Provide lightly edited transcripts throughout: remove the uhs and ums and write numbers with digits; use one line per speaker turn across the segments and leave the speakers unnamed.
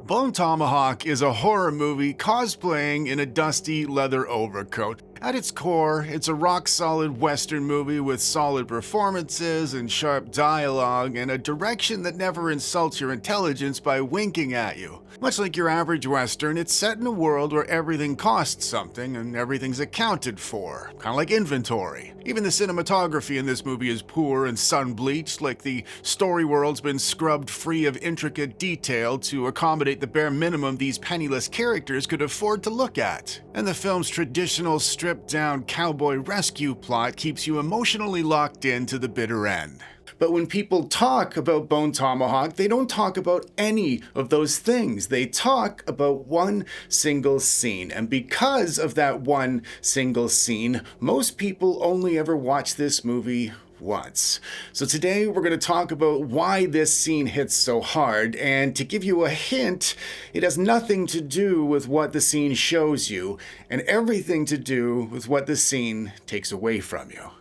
Bone Tomahawk is a horror movie cosplaying in a dusty leather overcoat. At its core, it's a rock-solid Western movie with solid performances and sharp dialogue and a direction that never insults your intelligence by winking at you. Much like your average Western, it's set in a world where everything costs something and everything's accounted for, kind of like inventory. Even the cinematography in this movie is poor and sun-bleached, like the story world's been scrubbed free of intricate detail to accommodate the bare minimum these penniless characters could afford to look at. And the film's traditional stripped-down cowboy rescue plot keeps you emotionally locked in to the bitter end. But when people talk about Bone Tomahawk, they don't talk about any of those things. They talk about one single scene. And because of that one single scene, most people only ever watch this movie once. So today we're going to talk about why this scene hits so hard, and to give you a hint, it has nothing to do with what the scene shows you, and everything to do with what the scene takes away from you.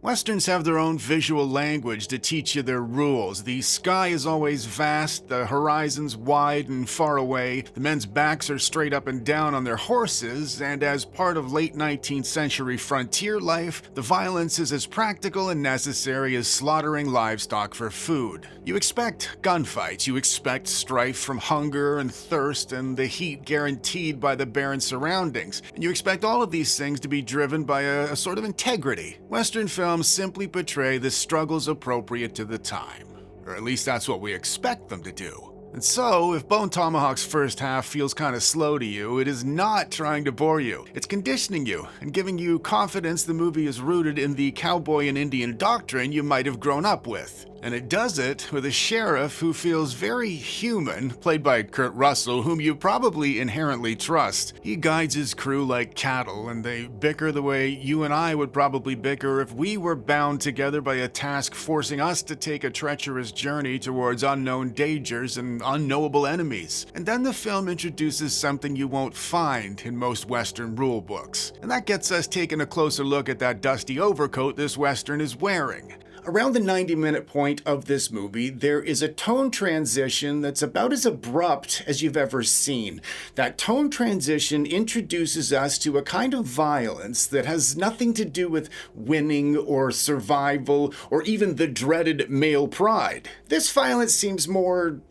Westerns have their own visual language to teach you their rules. The sky is always vast, the horizon's wide and far away, the men's backs are straight up and down on their horses, and as part of late 19th century frontier life, the violence is as practical and necessary as slaughtering livestock for food. You expect gunfights, you expect strife from hunger and thirst and the heat guaranteed by the barren surroundings, and you expect all of these things to be driven by a sort of integrity. Western films simply portray the struggles appropriate to the time, or at least that's what we expect them to do. And so, if Bone Tomahawk's first half feels kind of slow to you, it is not trying to bore you. It's conditioning you and giving you confidence the movie is rooted in the cowboy and Indian doctrine you might have grown up with. And it does it with a sheriff who feels very human, played by Kurt Russell, whom you probably inherently trust. He guides his crew like cattle, and they bicker the way you and I would probably bicker if we were bound together by a task forcing us to take a treacherous journey towards unknown dangers and unknowable enemies. And then the film introduces something you won't find in most Western rule books. And that gets us taking a closer look at that dusty overcoat this Western is wearing. Around the 90-minute point of this movie, there is a tone transition that's about as abrupt as you've ever seen. That tone transition introduces us to a kind of violence that has nothing to do with winning or survival or even the dreaded male pride. This violence seems more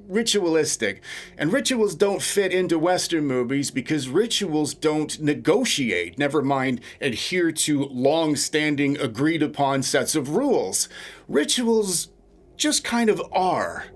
ritualistic, and rituals don't fit into Western movies because rituals don't negotiate, never mind adhere to long-standing agreed-upon sets of rules. Rituals just kind of are.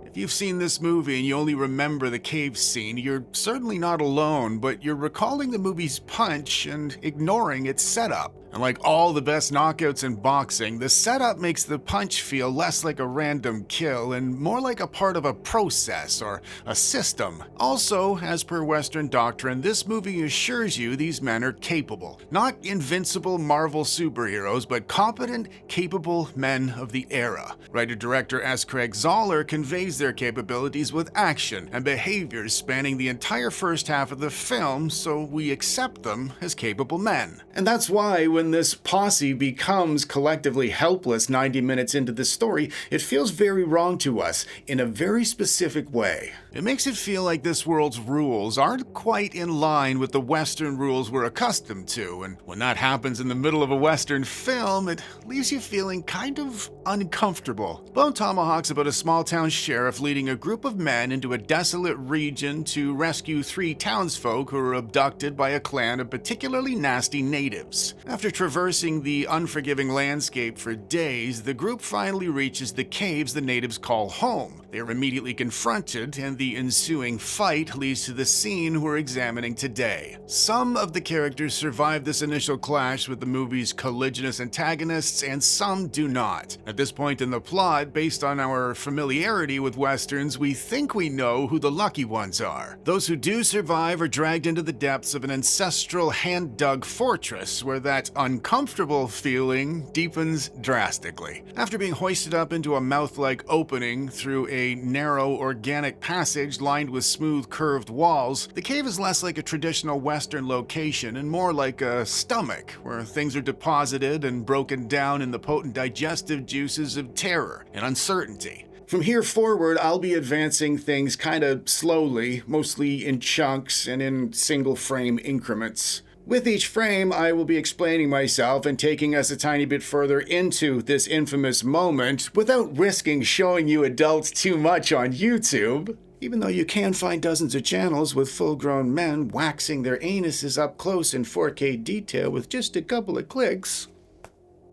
If you've seen this movie and you only remember the cave scene, you're certainly not alone, but you're recalling the movie's punch and ignoring its setup. And like all the best knockouts in boxing, the setup makes the punch feel less like a random kill and more like a part of a process or a system. Also, as per Western doctrine, this movie assures you these men are capable. Not invincible Marvel superheroes, but competent, capable men of the era. Writer-director S. Craig Zahler conveys their capabilities with action and behaviors spanning the entire first half of the film, so we accept them as capable men. And that's why when this posse becomes collectively helpless 90 minutes into the story, it feels very wrong to us in a very specific way. It makes it feel like this world's rules aren't quite in line with the Western rules we're accustomed to, and when that happens in the middle of a Western film, it leaves you feeling kind of uncomfortable. Bone Tomahawk's about a small-town sheriff leading a group of men into a desolate region to rescue 3 townsfolk who are abducted by a clan of particularly nasty natives. After traversing the unforgiving landscape for days, the group finally reaches the caves the natives call home. They are immediately confronted, and the ensuing fight leads to the scene we're examining today. Some of the characters survive this initial clash with the movie's colliginous antagonists, and some do not. At this point in the plot, based on our familiarity with Westerns, we think we know who the lucky ones are. Those who do survive are dragged into the depths of an ancestral hand-dug fortress where that uncomfortable feeling deepens drastically. After being hoisted up into a mouth-like opening through a narrow organic passage lined with smooth curved walls, the cave is less like a traditional Western location and more like a stomach where things are deposited and broken down in the potent digestive juices of terror and uncertainty. From here forward, I'll be advancing things kind of slowly, mostly in chunks and in single frame increments. With each frame, I will be explaining myself and taking us a tiny bit further into this infamous moment without risking showing you adults too much on YouTube. Even though you can find dozens of channels with full-grown men waxing their anuses up close in 4K detail with just a couple of clicks.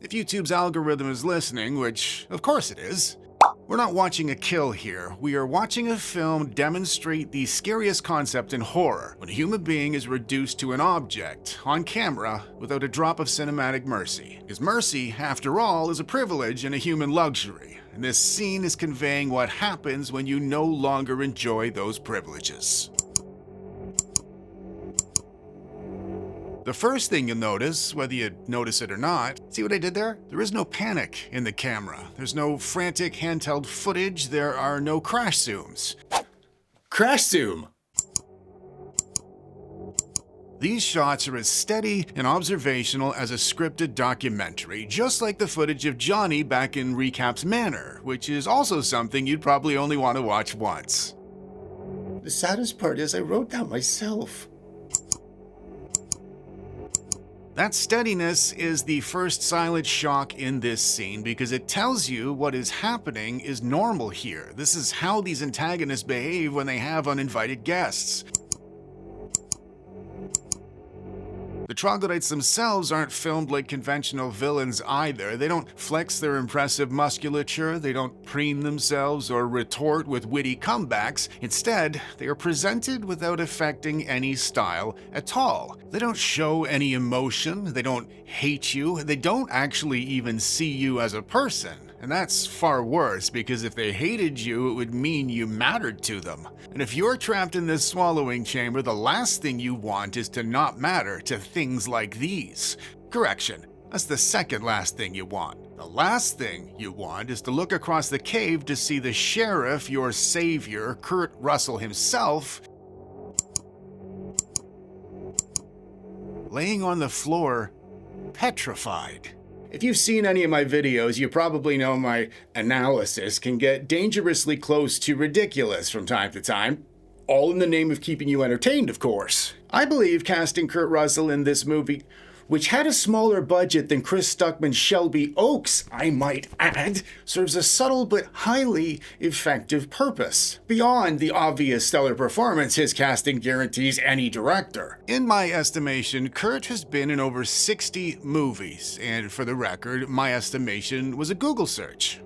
If YouTube's algorithm is listening, which of course it is, we're not watching a kill here. We are watching a film demonstrate the scariest concept in horror, when a human being is reduced to an object, on camera, without a drop of cinematic mercy. Because mercy, after all, is a privilege and a human luxury. And this scene is conveying what happens when you no longer enjoy those privileges. The first thing you'll notice, whether you notice it or not, see what I did there? There is no panic in the camera. There's no frantic handheld footage. There are no crash zooms. Crash zoom! These shots are as steady and observational as a scripted documentary, just like the footage of Johnny back in Recap's Manor, which is also something you'd probably only want to watch once. The saddest part is I wrote that myself. That steadiness is the first silent shock in this scene because it tells you what is happening is normal here. This is how these antagonists behave when they have uninvited guests. The troglodytes themselves aren't filmed like conventional villains either. They don't flex their impressive musculature, they don't preen themselves or retort with witty comebacks. Instead, they are presented without affecting any style at all. They don't show any emotion, they don't hate you, they don't actually even see you as a person. And that's far worse, because if they hated you, it would mean you mattered to them. And if you're trapped in this swallowing chamber, the last thing you want is to not matter to things like these. Correction, that's the second last thing you want. The last thing you want is to look across the cave to see the sheriff, your savior, Kurt Russell himself, laying on the floor, petrified. If you've seen any of my videos, you probably know my analysis can get dangerously close to ridiculous from time to time. All in the name of keeping you entertained, of course. I believe casting Kurt Russell in this movie, which had a smaller budget than Chris Stuckman's Shelby Oaks, I might add, serves a subtle but highly effective purpose, beyond the obvious stellar performance his casting guarantees any director. In my estimation, Kurt has been in over 60 movies, and for the record, my estimation was a Google search.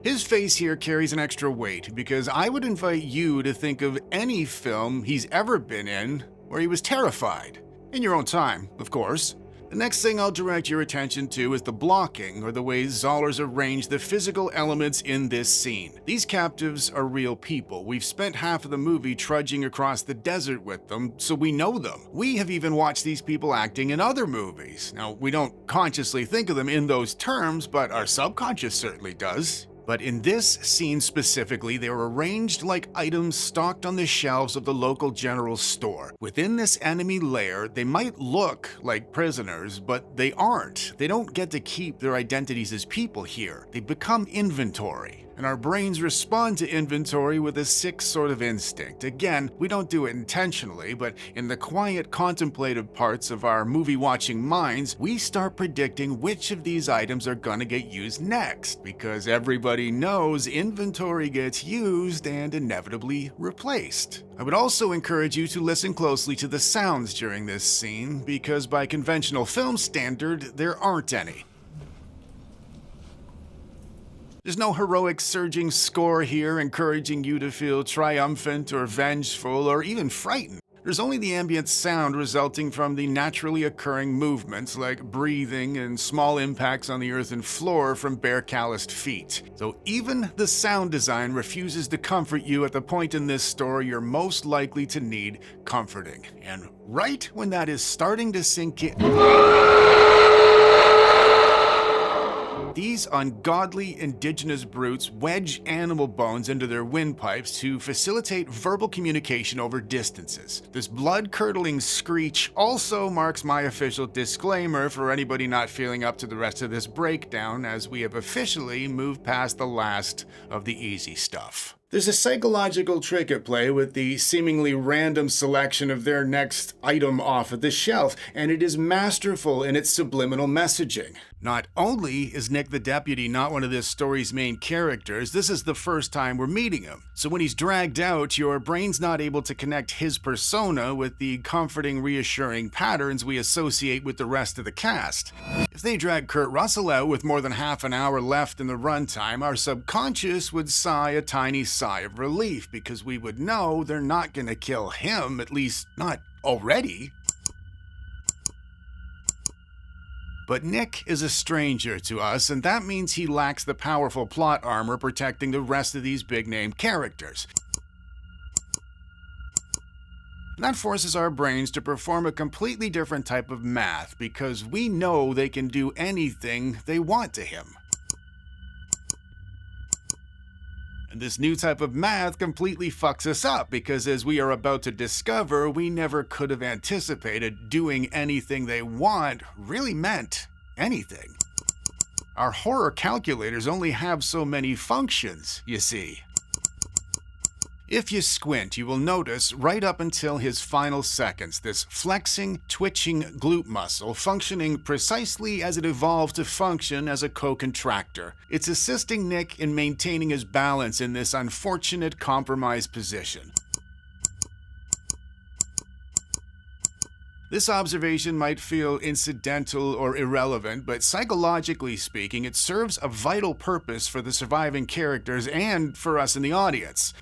His face here carries an extra weight, because I would invite you to think of any film he's ever been in where he was terrified. In your own time, of course. The next thing I'll direct your attention to is the blocking, or the way Zollers arrange the physical elements in this scene. These captives are real people. We've spent half of the movie trudging across the desert with them, so we know them. We have even watched these people acting in other movies. Now, we don't consciously think of them in those terms, but our subconscious certainly does. But in this scene specifically, they are arranged like items stocked on the shelves of the local general store. Within this enemy lair, they might look like prisoners, but they aren't. They don't get to keep their identities as people here. They become inventory. And our brains respond to inventory with a sick sort of instinct. Again, we don't do it intentionally, but in the quiet, contemplative parts of our movie-watching minds, we start predicting which of these items are gonna get used next, because everybody knows inventory gets used and inevitably replaced. I would also encourage you to listen closely to the sounds during this scene, because by conventional film standard, there aren't any. There's no heroic surging score here encouraging you to feel triumphant or vengeful or even frightened. There's only the ambient sound resulting from the naturally occurring movements like breathing and small impacts on the earthen floor from bare calloused feet. So even the sound design refuses to comfort you at the point in this story you're most likely to need comforting. And right when that is starting to sink in, These ungodly indigenous brutes wedge animal bones into their windpipes to facilitate verbal communication over distances. This blood-curdling screech also marks my official disclaimer for anybody not feeling up to the rest of this breakdown, as we have officially moved past the last of the easy stuff. There's a psychological trick at play with the seemingly random selection of their next item off of the shelf, and it is masterful in its subliminal messaging. Not only is Nick the deputy not one of this story's main characters, this is the first time we're meeting him. So when he's dragged out, your brain's not able to connect his persona with the comforting, reassuring patterns we associate with the rest of the cast. If they drag Kurt Russell out with more than half an hour left in the runtime, our subconscious would sigh a tiny sigh of relief, because we would know they're not gonna kill him, at least not already. But Nick is a stranger to us, and that means he lacks the powerful plot armor protecting the rest of these big-name characters. And that forces our brains to perform a completely different type of math, because we know they can do anything they want to him. And this new type of math completely fucks us up, because as we are about to discover, we never could have anticipated doing anything they want really meant anything. Our horror calculators only have so many functions, you see. If you squint, you will notice right up until his final seconds this flexing, twitching glute muscle functioning precisely as it evolved to function as a co-contractor. It's assisting Nick in maintaining his balance in this unfortunate compromised position. This observation might feel incidental or irrelevant, but psychologically speaking, it serves a vital purpose for the surviving characters and for us in the audience.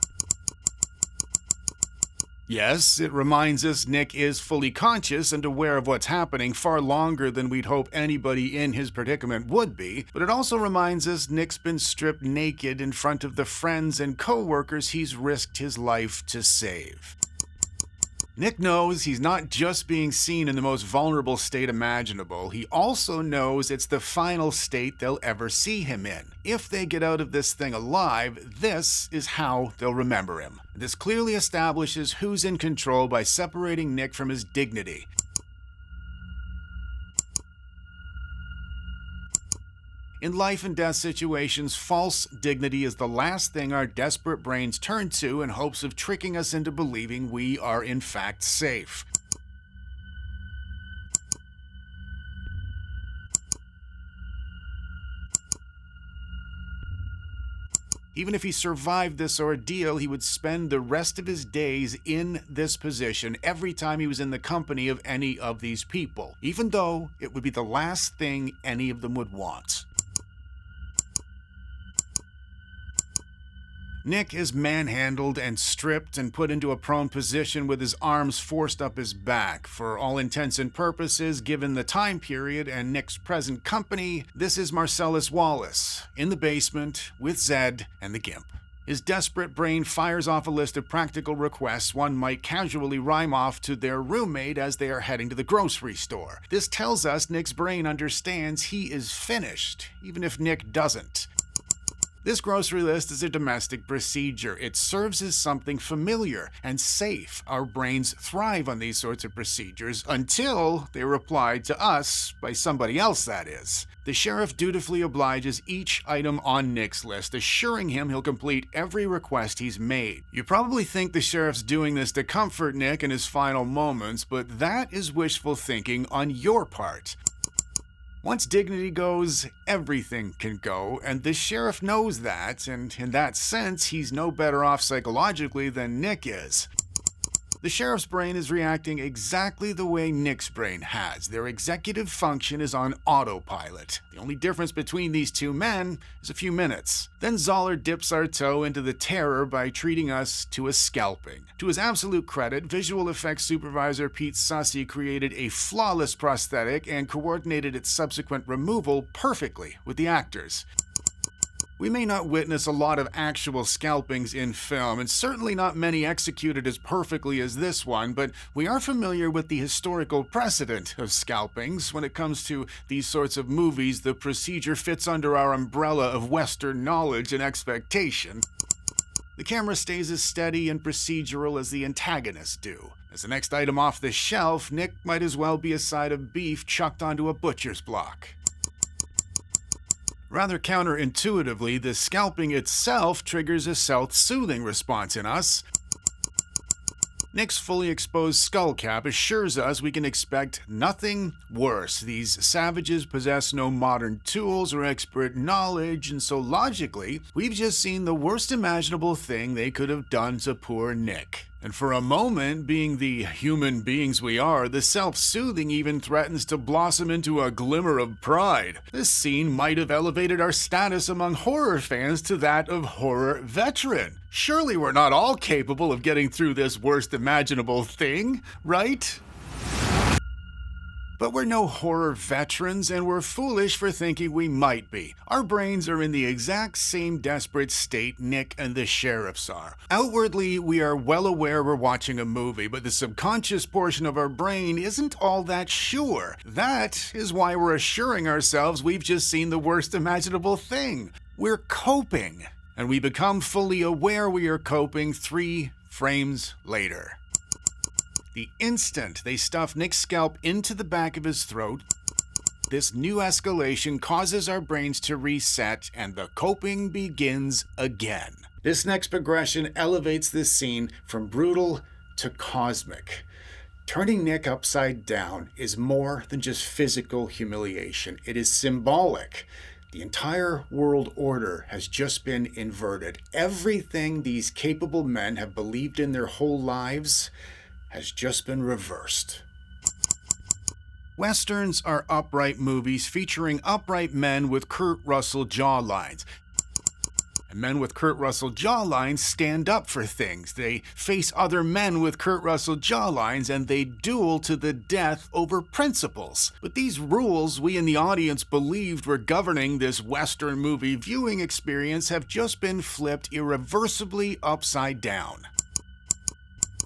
Yes, it reminds us Nick is fully conscious and aware of what's happening far longer than we'd hope anybody in his predicament would be, but it also reminds us Nick's been stripped naked in front of the friends and co-workers he's risked his life to save. Nick knows he's not just being seen in the most vulnerable state imaginable, he also knows it's the final state they'll ever see him in. If they get out of this thing alive, this is how they'll remember him. This clearly establishes who's in control by separating Nick from his dignity. In life and death situations, false dignity is the last thing our desperate brains turn to in hopes of tricking us into believing we are in fact safe. Even if he survived this ordeal, he would spend the rest of his days in this position every time he was in the company of any of these people, even though it would be the last thing any of them would want. Nick is manhandled and stripped and put into a prone position with his arms forced up his back. For all intents and purposes, given the time period and Nick's present company, this is Marcellus Wallace, in the basement with Zed and the Gimp. His desperate brain fires off a list of practical requests one might casually rhyme off to their roommate as they are heading to the grocery store. This tells us Nick's brain understands he is finished, even if Nick doesn't. This grocery list is a domestic procedure. It serves as something familiar and safe. Our brains thrive on these sorts of procedures until they are applied to us by somebody else, that is. The sheriff dutifully obliges each item on Nick's list, assuring him he'll complete every request he's made. You probably think the sheriff's doing this to comfort Nick in his final moments, but that is wishful thinking on your part. Once dignity goes, everything can go, and the sheriff knows that, and in that sense, he's no better off psychologically than Nick is. The sheriff's brain is reacting exactly the way Nick's brain has. Their executive function is on autopilot. The only difference between these two men is a few minutes. Then Zoller dips our toe into the terror by treating us to a scalping. To his absolute credit, visual effects supervisor Pete Sussy created a flawless prosthetic and coordinated its subsequent removal perfectly with the actors. We may not witness a lot of actual scalpings in film, and certainly not many executed as perfectly as this one, but we are familiar with the historical precedent of scalpings. When it comes to these sorts of movies, the procedure fits under our umbrella of Western knowledge and expectation. The camera stays as steady and procedural as the antagonists do. As the next item off the shelf, Nick might as well be a side of beef chucked onto a butcher's block. Rather counterintuitively, the scalping itself triggers a self-soothing response in us. Nick's fully exposed skull cap assures us we can expect nothing worse. These savages possess no modern tools or expert knowledge, and so logically, we've just seen the worst imaginable thing they could have done to poor Nick. And for a moment, being the human beings we are, the self-soothing even threatens to blossom into a glimmer of pride. This scene might have elevated our status among horror fans to that of horror veteran. Surely we're not all capable of getting through this worst imaginable thing, right? But we're no horror veterans, and we're foolish for thinking we might be. Our brains are in the exact same desperate state Nick and the sheriffs are. Outwardly, we are well aware we're watching a movie, but the subconscious portion of our brain isn't all that sure. That is why we're assuring ourselves we've just seen the worst imaginable thing. We're coping, and we become fully aware we are coping 3 frames later. The instant they stuff Nick's scalp into the back of his throat, this new escalation causes our brains to reset and the coping begins again. This next progression elevates this scene from brutal to cosmic. Turning Nick upside down is more than just physical humiliation. It is symbolic. The entire world order has just been inverted. Everything these capable men have believed in their whole lives has just been reversed. Westerns are upright movies featuring upright men with Kurt Russell jawlines. And men with Kurt Russell jawlines stand up for things. They face other men with Kurt Russell jawlines and they duel to the death over principles. But these rules we in the audience believed were governing this Western movie viewing experience have just been flipped irreversibly upside down.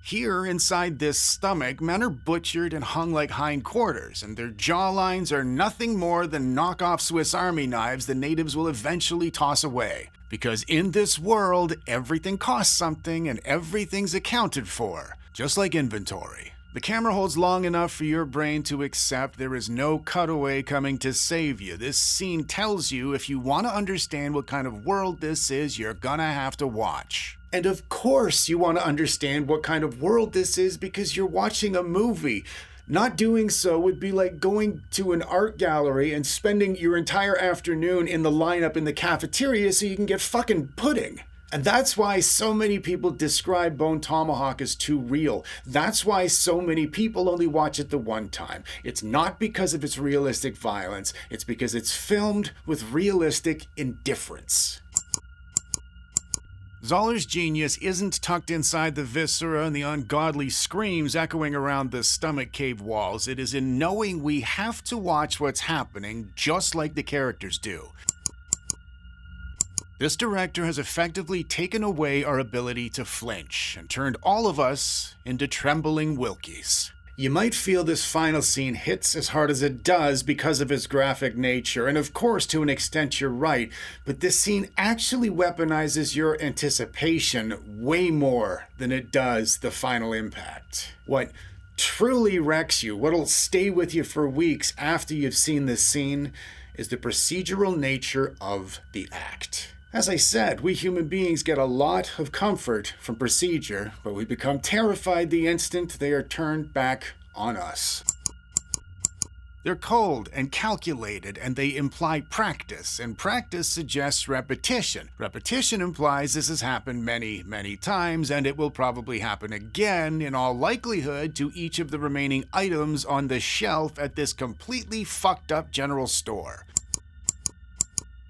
Here, inside this stomach, men are butchered and hung like hindquarters, and their jawlines are nothing more than knockoff Swiss Army knives the natives will eventually toss away. Because in this world, everything costs something and everything's accounted for, just like inventory. The camera holds long enough for your brain to accept there is no cutaway coming to save you. This scene tells you if you want to understand what kind of world this is, you're gonna have to watch. And of course you want to understand what kind of world this is because you're watching a movie. Not doing so would be like going to an art gallery and spending your entire afternoon in the lineup in the cafeteria so you can get fucking pudding. And that's why so many people describe Bone Tomahawk as too real. That's why so many people only watch it the one time. It's not because of its realistic violence. It's because it's filmed with realistic indifference. Zoller's genius isn't tucked inside the viscera and the ungodly screams echoing around the stomach cave walls. It is in knowing we have to watch what's happening just like the characters do. This director has effectively taken away our ability to flinch and turned all of us into trembling Wilkies. You might feel this final scene hits as hard as it does because of its graphic nature, and of course to an extent you're right, but this scene actually weaponizes your anticipation way more than it does the final impact. What truly wrecks you, what'll stay with you for weeks after you've seen this scene, is the procedural nature of the act. As I said, we human beings get a lot of comfort from procedure, but we become terrified the instant they are turned back on us. They're cold and calculated, and they imply practice, and practice suggests repetition. Repetition implies this has happened many, many times, and it will probably happen again, in all likelihood, to each of the remaining items on the shelf at this completely fucked up general store.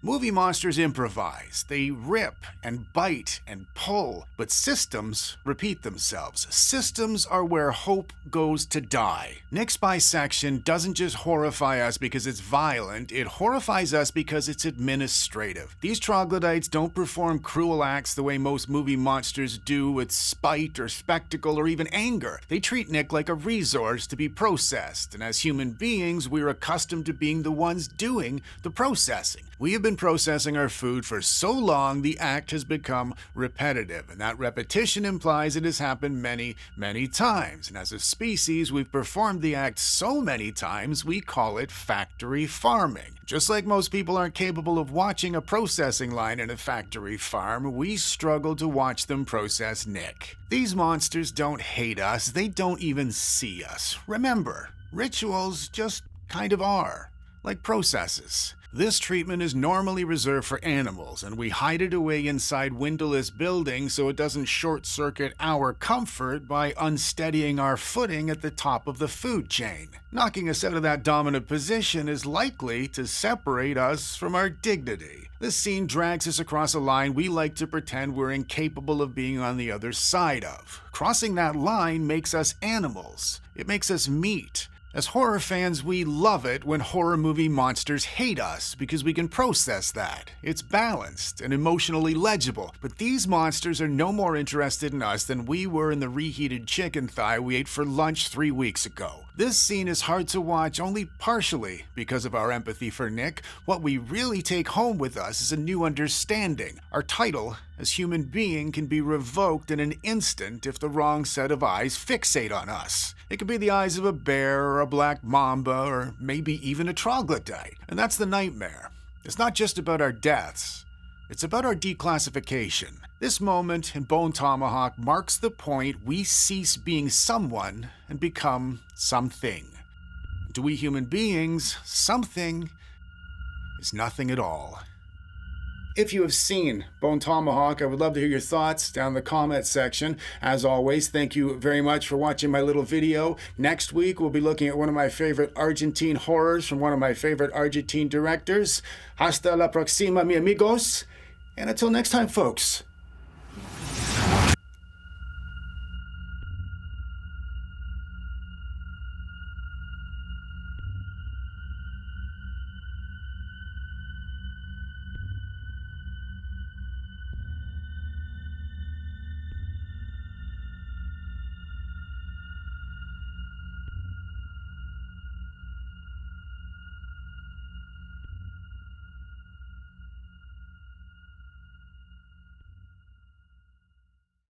Movie monsters improvise. They rip and bite and pull, but systems repeat themselves. Systems are where hope goes to die. Nick's bisection doesn't just horrify us because it's violent, it horrifies us because it's administrative. These troglodytes don't perform cruel acts the way most movie monsters do with spite or spectacle or even anger. They treat Nick like a resource to be processed, and as human beings, we're accustomed to being the ones doing the processing. We have been processing our food for so long, the act has become repetitive, and that repetition implies it has happened many, many times. And as a species, we've performed the act so many times, we call it factory farming. Just like most people aren't capable of watching a processing line in a factory farm, we struggle to watch them process Nick. These monsters don't hate us, they don't even see us. Remember, rituals just kind of are, like processes. This treatment is normally reserved for animals, and we hide it away inside windowless buildings so it doesn't short-circuit our comfort by unsteadying our footing at the top of the food chain. Knocking us out of that dominant position is likely to separate us from our dignity. This scene drags us across a line we like to pretend we're incapable of being on the other side of. Crossing that line makes us animals. It makes us meat. As horror fans, we love it when horror movie monsters hate us because we can process that. It's balanced and emotionally legible, but these monsters are no more interested in us than we were in the reheated chicken thigh we ate for lunch 3 weeks ago. This scene is hard to watch only partially because of our empathy for Nick. What we really take home with us is a new understanding. Our title as human being can be revoked in an instant if the wrong set of eyes fixate on us. It could be the eyes of a bear or a black mamba or maybe even a troglodyte. And that's the nightmare. It's not just about our deaths. It's about our declassification. This moment in Bone Tomahawk marks the point we cease being someone and become something. To we human beings, something is nothing at all. If you have seen Bone Tomahawk, I would love to hear your thoughts down in the comment section. As always, thank you very much for watching my little video. Next week, we'll be looking at one of my favorite Argentine horrors from one of my favorite Argentine directors. Hasta la próxima, mi amigos. And until next time, folks.